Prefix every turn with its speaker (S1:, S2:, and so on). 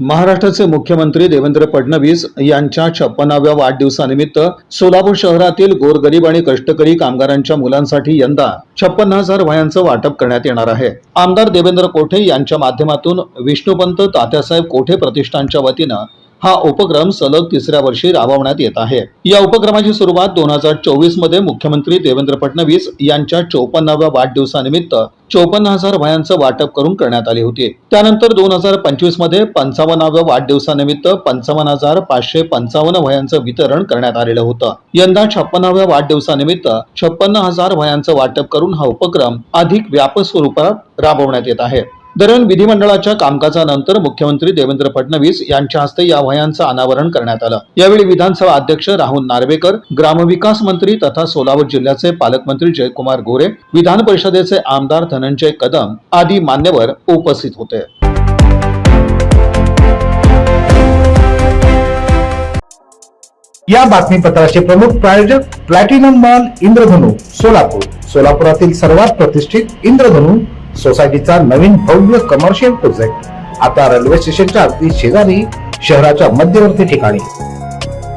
S1: महाराष्ट्राचे मुख्यमंत्री देवेंद्र फडणवीस यांच्या 56व्या वाढदिवसानिमित्त सोलापूर शहरातील गोरगरीब आणि कष्टकरी कामगारांच्या मुलांसाठी यंदा 56,000 वह्यांचं वाटप करण्यात येणार आहे। आमदार देवेंद्र कोठे यांच्या माध्यमातून विष्णुपंत तात्यासाहेब कोठे प्रतिष्ठानच्या वतीनं हा उपक्रम सलग तिसऱ्या वर्षी राबवण्यात येत आहे। या उपक्रमाची सुरुवात 2024 मध्ये मुख्यमंत्री देवेंद्र फडणवीस यांच्या 54व्या वाढदिवसानिमित्त 54,000 वह्यांचं वाटप करून करण्यात आली होती। त्यानंतर 2025 मध्ये 55व्या वाढदिवसानिमित्त 55,555 वह्यांचं वितरण करण्यात आलेलं होतं। यंदा 56व्या वाढदिवसानिमित्त 56,000 वह्यांचं वाटप करून हा उपक्रम अधिक व्यापक स्वरूपात राबवण्यात येत आहे। दरम्यान विधिमंडळाच्या कामकाजानंतर मुख्यमंत्री देवेंद्र फडणवीस यांच्या हस्ते या वह्यांचं अनावरण करण्यात आलं। यावेळी विधानसभा अध्यक्ष राहुल नार्वेकर, ग्रामविकास मंत्री तथा सोलापूर जिल्ह्याचे पालकमंत्री जयकुमार गोरे, विधान परिषदेचे आमदार धनंजय कदम आदी मान्यवर उपस्थित होते।
S2: या बातमीपत्राचे प्रमुख प्रायोजक प्लॅटिनम मॉल इंद्रधनु सोलापूर। सोलापुरातील सर्वात प्रतिष्ठित इंद्रधनु सोसायटीचा नवीन भव्य कमर्शियल प्रोजेक्ट आता रेल्वे स्टेशनच्या अगदी शेजारी शहराच्या मध्यवर्ती ठिकाणी।